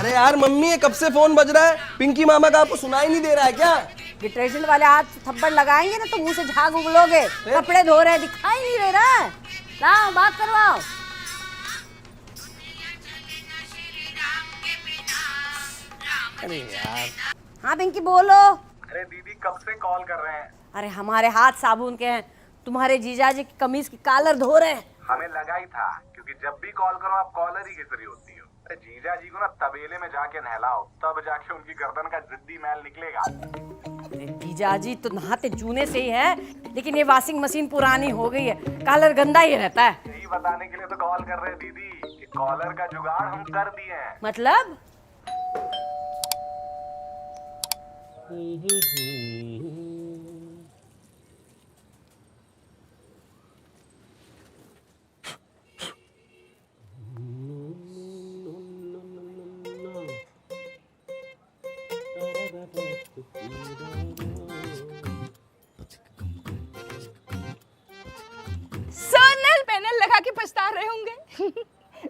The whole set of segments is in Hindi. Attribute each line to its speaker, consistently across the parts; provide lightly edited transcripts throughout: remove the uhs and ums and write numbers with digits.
Speaker 1: अरे यार मम्मी, ये कब से फोन बज रहा है? पिंकी मामा का आपको सुनाई नहीं दे रहा है क्या?
Speaker 2: डिटर्जेंट वाले हाथ थप्पड़ लगाएंगे ना तो मुंह से झाग उगलोगे। कपड़े धो रहे दिखाई नहीं दे रहा है। लाओ बात करवाओ।
Speaker 1: अरे यार।
Speaker 2: हाँ पिंकी बोलो।
Speaker 3: अरे दीदी कब से कॉल कर रहे हैं?
Speaker 2: अरे हमारे हाथ साबुन के हैं, तुम्हारे जीजाजी की कमीज की कॉलर धो रहे हैं।
Speaker 3: हमें लगा ही था, क्योंकि जब भी कॉल करो आप कॉलर ही घिस रही होती हो। अरे जीजा जी को ना तबेले में जाके नहलाओ, तब जाके उनकी गर्दन का जिद्दी मैल निकलेगा।
Speaker 2: अरे जीजाजी तो नहाते जूने से ही है, लेकिन ये वॉशिंग मशीन पुरानी हो गई है, कॉलर गंदा ही रहता है।
Speaker 3: यही बताने के लिए तो कॉल कर रहे हैं दीदी कि कॉलर का जुगाड़ हम कर दिए हैं।
Speaker 2: मतलब
Speaker 4: सोलर पैनल लगा के पछता रहे होंगे।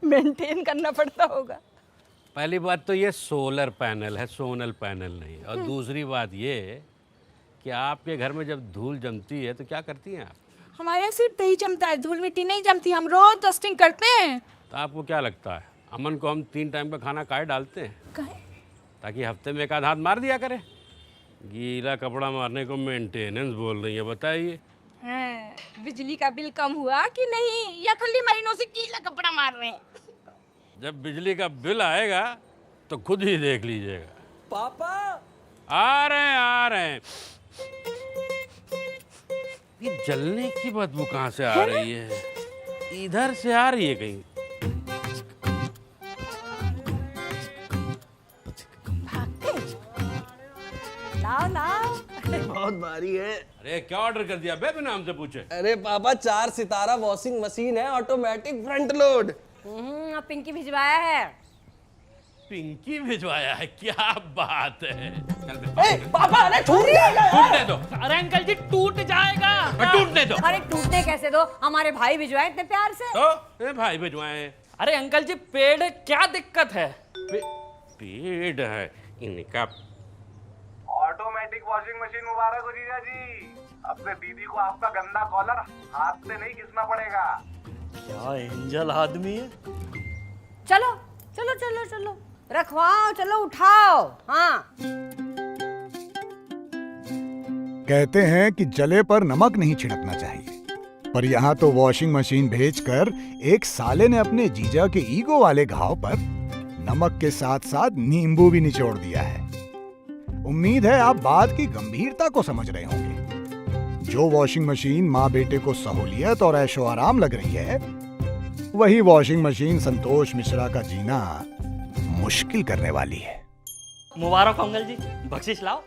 Speaker 4: मेंटेन करना पड़ता होगा।
Speaker 5: पहली बात तो ये सोलर पैनल है, सोनल पैनल नहीं। और दूसरी बात ये कि आपके घर में जब धूल जमती है तो क्या करती हैं आप?
Speaker 4: हमारे यहाँ सिर्फ दही जमता है, धूल मिट्टी नहीं जमती। हम रोज डस्टिंग करते हैं।
Speaker 5: तो आपको क्या लगता है अमन को हम 3 टाइम का खाना काहे डालते हैं?
Speaker 4: कहे?
Speaker 5: ताकि हफ्ते में एक आध हाथ मार दिया करे। गीला कपड़ा मारने को मेंटेनेंस बोल रही है, बताइए।
Speaker 4: हाँ, बिजली का बिल कम हुआ कि नहीं, या खुली महीनों से गीला कपड़ा मार रहे हैं?
Speaker 5: जब बिजली का बिल आएगा तो खुद ही देख लीजिएगा।
Speaker 1: पापा
Speaker 5: आ रहे हैं। ये जलने की बदबू कहाँ से आ रही है? इधर से आ रही है कहीं।
Speaker 2: लाओ लाओ।
Speaker 1: बहुत भारी है।
Speaker 5: अरे क्या ऑर्डर कर दिया बे बिना हमसे पूछे?
Speaker 1: अरे पापा 4 सितारा वॉशिंग मशीन है, ऑटोमेटिक फ्रंट लोड।
Speaker 2: अब पिंकी भिजवाया है।
Speaker 5: पिंकी भिजवाया है? क्या बात है। चल बे,
Speaker 1: पापा अरे छूट जाएगा।
Speaker 5: टूटने दो।
Speaker 6: अरे अंकल जी टूट जाएगा।
Speaker 5: टूटने दो।
Speaker 2: अरे टूटने कैसे दो, हमारे भाई भिजवाए इतने प्यार से।
Speaker 5: तो भाई भिजवाए।
Speaker 6: अरे अंकल जी पेड़ क्या दिक्कत है?
Speaker 5: पेड़ है इनका।
Speaker 3: ऑटोमेटिक वॉशिंग मशीन मुबारक हो जीजा जी। अब से दीदी को आपका गंदा कॉलर हाथ से नहीं घिसना पड़ेगा।
Speaker 6: क्या एंजल आदमी है।
Speaker 2: चलो चलो चलो चलो रखवाओ, चलो उठाओ। हाँ
Speaker 7: कहते हैं कि जले पर नमक नहीं छिड़कना चाहिए, पर यहाँ तो वॉशिंग मशीन भेजकर एक साले ने अपने जीजा के ईगो वाले घाव पर नमक के साथ साथ नींबू भी निचोड़ दिया है। उम्मीद है आप बात की गंभीरता को समझ रहे होंगे। जो वॉशिंग मशीन माँ बेटे को सहूलियत और ऐशो आराम लग रही है, वही वॉशिंग मशीन संतोष मिश्रा का जीना मुश्किल करने वाली है।
Speaker 6: मुबारक अंकल जी, बख्शिश लाओ।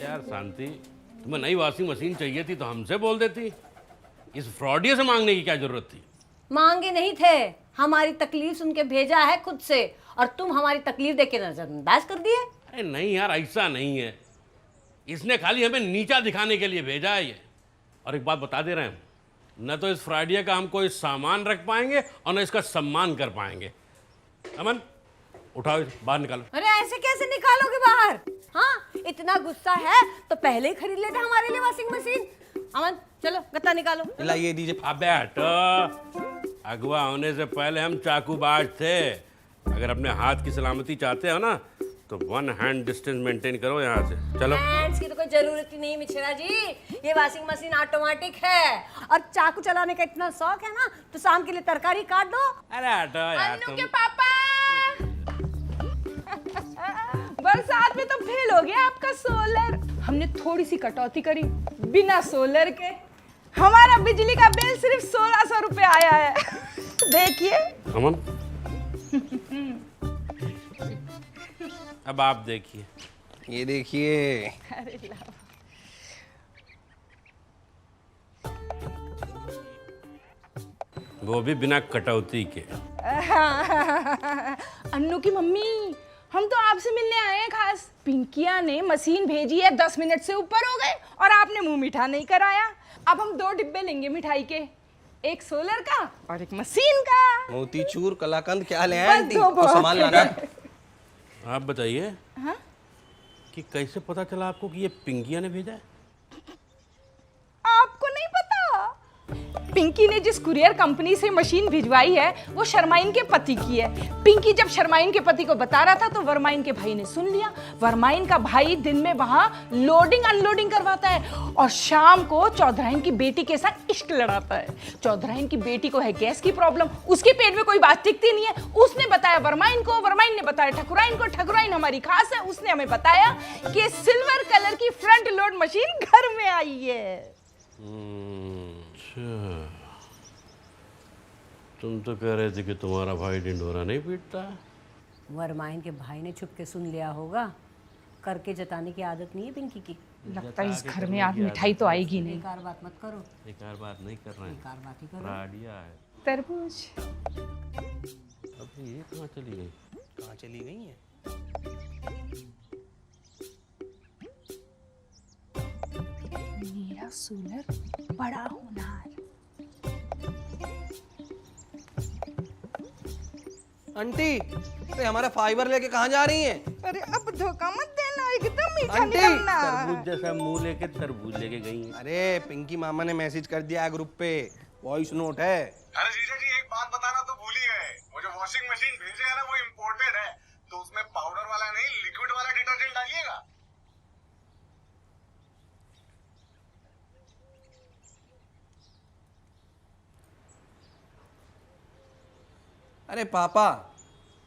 Speaker 5: यार शांति, तुम्हें नई वॉशिंग मशीन चाहिए थी तो हमसे बोल देती। इस फ्रॉडिये से मांगने की क्या जरूरत थी?
Speaker 2: मांगे नहीं थे, हमारी तकलीफ सुन के भेजा है खुद से, और तुम हमारी तकलीफ देख के नजरअंदाज कर दिए।
Speaker 5: अरे नहीं यार, ऐसा नहीं है। इसने खाली हमें नीचा दिखाने के लिए भेजा है ये। और एक बात बता दे रहे हैं, न तो इस फ्राइडे का हम कोई सामान रख पाएंगे और न इसका सम्मान कर पाएंगे। अमन उठाओ, बाहर निकालो।
Speaker 2: अरे ऐसे कैसे निकालोगे बाहर? हाँ इतना गुस्सा है तो पहले ही खरीद लेते हमारे लिए वॉशिंग मशीन। अमन चलो गत्ता निकालो।
Speaker 1: लाइए दीजिए।
Speaker 5: अबे हटो, अगवा होने से पहले हम चाकूबाज थे। अगर अपने हाथ की सलामती चाहते हो ना तो 1 हैंड डिस्टेंस मेंटेन करो यहाँ से। चलो।
Speaker 2: हैंड्स की तो कोई जरूरत ही नहीं मिश्रा जी, ये वॉशिंग मशीन ऑटोमेटिक है। और चाकू चलाने का इतना शौक है ना तो शाम के लिए तरकारी काट दो।
Speaker 5: अरे हटो यार
Speaker 4: अन्नू
Speaker 5: तुम।
Speaker 4: के पापा। बरसात में तो फेल हो गया आपका सोलर। हमने थोड़ी सी कटौती करी, बिना सोलर के हमारा बिजली का बिल सिर्फ 1600 रुपए आया है। देखिए।
Speaker 5: अमन अब आप देखिए।
Speaker 1: ये देखिए।
Speaker 4: अरे लाओ।
Speaker 5: वो भी बिना कटौती के।
Speaker 4: अन्नू की मम्मी, हम तो आपसे मिलने आए हैं खास। पिंकिया ने मशीन भेजी है, 10 मिनट से ऊपर हो गए और आपने मुंह मीठा नहीं कराया। अब हम 2 डिब्बे लेंगे मिठाई के, एक सोलर का और एक मशीन का।
Speaker 1: मोतीचूर कलाकंद क्या ले आए
Speaker 4: बस
Speaker 1: आंटी?
Speaker 4: दो
Speaker 1: कुछ
Speaker 4: बहुत
Speaker 1: सामान लाना है।
Speaker 5: आप बताइए
Speaker 4: हाँ?
Speaker 5: कि कैसे पता चला आपको कि ये पिंकिया ने भेजा है?
Speaker 4: आपको नहीं पता? पिंकी ने जिस कुरियर कंपनी से मशीन भिजवाई है वो शर्माइन के पति की है। पिंकी जब शर्माइन के पति को बता रहा था तो वर्माइन के भाई ने सुन लिया। वर्माइन का भाई दिन में वहां लोडिंग अनलोडिंग करवाता है और शाम को चौधराइन की बेटी के साथ इश्क लड़ाता है। चौधराइन की बेटी को है गैस की प्रॉब्लम, उसके पेट में कोई बात टिकती नहीं है। उसने बताया वर्माइन को, वर्माइन ने बताया ठकुराइन को, ठकुराइन हमारी खास है, उसने हमें बताया कि सिल्वर कलर की फ्रंट लोड मशीन घर में आई है।
Speaker 5: अच्छा, तुम तो कह रहे थे कि तुम्हारा भाई डिंडोरा नहीं पीटता।
Speaker 2: वरमाइन के भाई ने छुप के सुन लिया होगा। करके जताने की आदत नहीं है पिंकी की।
Speaker 4: लगता है इस घर में आज मिठाई तो आएगी नहीं।
Speaker 2: बेकार बात मत करो,
Speaker 5: बेकार बात नहीं कर रहे हैं,
Speaker 2: बेकार बात ही करो।
Speaker 5: फ्राडिया है।
Speaker 4: तरबूज
Speaker 5: अबे ये कहाँ चली गई?
Speaker 1: कहाँ चली गई है?
Speaker 4: मेरा सोलर बड़ा होनहार।
Speaker 1: आंटी, अरे हमारा फाइबर लेके कहाँ जा रही हैं?
Speaker 4: अरे अब धोखा मत देना, एकदम मीठा
Speaker 1: आंटी,
Speaker 4: निकलना।
Speaker 5: तरबूज जैसा मुंह लेके तरबूज लेके गई हैं।
Speaker 1: अरे पिंकी मामा ने मैसेज कर दिया है ग्रुप पे, वॉइस नोट है।
Speaker 3: अरे जीजा जी एक बात बताना तो भूल ही गए, वो जो वॉशिंग मशीन भेजे है ना वो इम्पोर्टेड है, तो उसमें पाउडर वाला नहीं लिक्विड वाला डिटर्जेंट डालिएगा।
Speaker 1: अरे पापा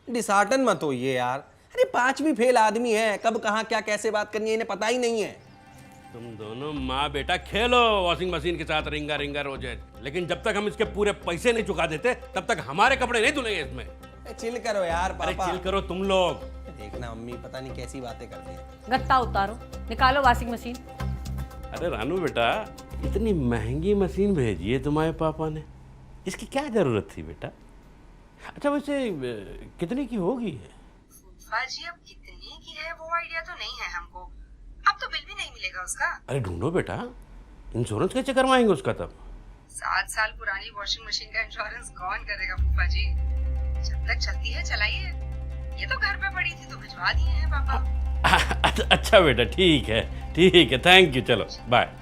Speaker 1: डिसहार्टन मत होइए यार। अरे 5वीं फेल आदमी है, कब कहाँ क्या कैसे बात करनी है इन्हें पता ही नहीं है।
Speaker 5: तुम दोनों माँ बेटा खेलो वॉशिंग मशीन के साथ रिंगा रिंगा रोजे, लेकिन जब तक हम इसके पूरे पैसे नहीं चुका देते तब तक हमारे कपड़े नहीं धुलेंगे इसमें।
Speaker 1: चिल करो यार
Speaker 5: अरे
Speaker 1: पापा।
Speaker 5: चिल करो तुम लोग।
Speaker 1: देखना मम्मी पता नहीं कैसी बातें करती है।
Speaker 2: गत्ता उतारो, निकालो वॉशिंग मशीन।
Speaker 5: अरे रानू बेटा, इतनी महंगी मशीन भेजी है तुम्हारे पापा ने, इसकी क्या जरूरत थी बेटा? अच्छा वैसे कितने की होगी?
Speaker 8: जी अब कितने की है वो आइडिया तो नहीं है हमको। अब तो बिल भी नहीं मिलेगा उसका।
Speaker 5: अरे ढूंढो बेटा, इंश्योरेंस कैसे करवाएंगे उसका तब?
Speaker 8: 7 साल पुरानी वॉशिंग मशीन का इंश्योरेंस कौन करेगा फूफा जी? जब तक चलती है चलाइए। ये तो घर पे पड़ी थी तो भिजवा दिए हैं पापा।
Speaker 5: अच्छा बेटा ठीक है, थैंक यू, चलो बाय।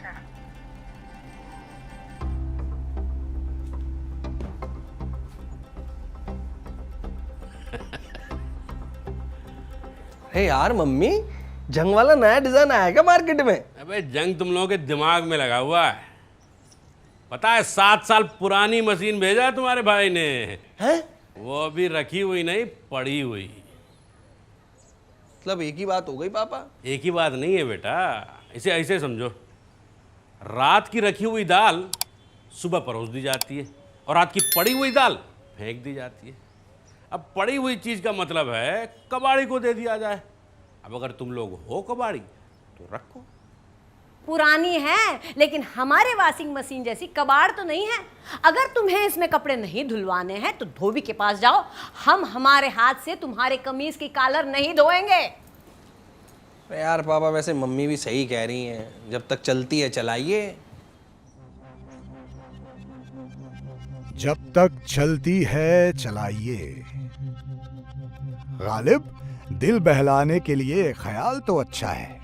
Speaker 1: अरे यार मम्मी, जंग वाला नया डिजाइन आएगा मार्केट में।
Speaker 5: अबे जंग तुम लोगों के दिमाग में लगा हुआ है। पता है 7 साल पुरानी मशीन भेजा है तुम्हारे भाई ने।
Speaker 1: हैं?
Speaker 5: वो अभी रखी हुई नहीं, पड़ी हुई।
Speaker 1: मतलब एक ही बात हो गई पापा।
Speaker 5: एक ही बात नहीं है बेटा, इसे ऐसे समझो, रात की रखी हुई दाल सुबह परोस दी जाती है और रात की पड़ी हुई दाल फेंक दी जाती है। अब पड़ी हुई चीज़ का मतलब है कबाड़ी को दे दिया जाए। अब अगर तुम लोग हो कबाड़ी तो रखो।
Speaker 2: पुरानी है लेकिन हमारे वॉशिंग मशीन जैसी कबाड़ तो नहीं है। अगर तुम्हें इसमें कपड़े नहीं धुलवाने हैं तो धोबी के पास जाओ, हम हमारे हाथ से तुम्हारे कमीज की कॉलर नहीं धोएंगे।
Speaker 1: अरे यार पापा वैसे मम्मी भी सही कह रही हैं, जब तक चलती है चलाइए।
Speaker 7: जब तक चलती है चलाइए। गालिब, दिल बहलाने के लिए ख्याल तो अच्छा है,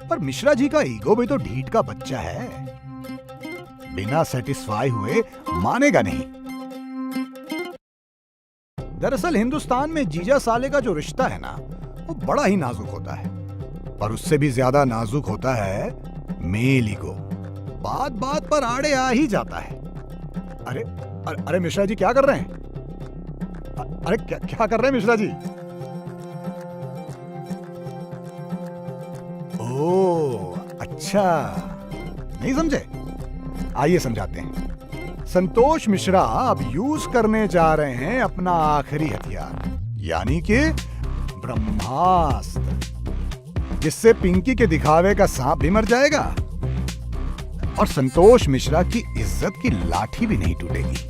Speaker 7: पर मिश्रा जी का ईगो भी तो ढीठ का बच्चा है, बिना सेटिस्फाई हुए मानेगा नहीं। दरअसल हिंदुस्तान में जीजा साले का जो रिश्ता है ना, वो बड़ा ही नाजुक होता है, पर उससे भी ज्यादा नाजुक होता है मेल ईगो। बात बात पर आड़े आ ही जाता है। अरे अरे, अरे मिश्रा जी क्या कर रहे हैं? अरे क्या कर रहे हैं मिश्रा जी? ओह अच्छा, नहीं समझे? आइए समझाते हैं। संतोष मिश्रा अब यूज करने जा रहे हैं अपना आखिरी हथियार, यानी कि ब्रह्मास्त्र, जिससे पिंकी के दिखावे का सांप भी मर जाएगा और संतोष मिश्रा की इज्जत की लाठी भी नहीं टूटेगी।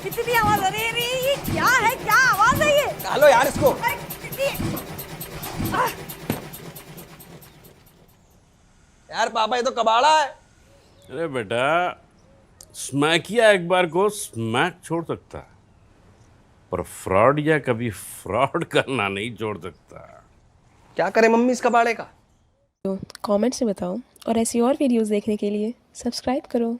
Speaker 2: कितनी आवाज आ रही है? ये क्या है? क्या आवाज है ये?
Speaker 1: डालो यार इसको। यार पापा ये तो कबाड़ा है।
Speaker 5: अरे बेटा, स्मैकिया एक बार को स्मैक छोड़ सकता है, पर फ्रॉडिया कभी फ्रॉड करना नहीं छोड़ सकता।
Speaker 1: क्या करे मम्मी इस कबाड़े का?
Speaker 9: कमेंट्स में बताओ और ऐसी और वीडियोस देखने के लिए सब्सक्राइब करो।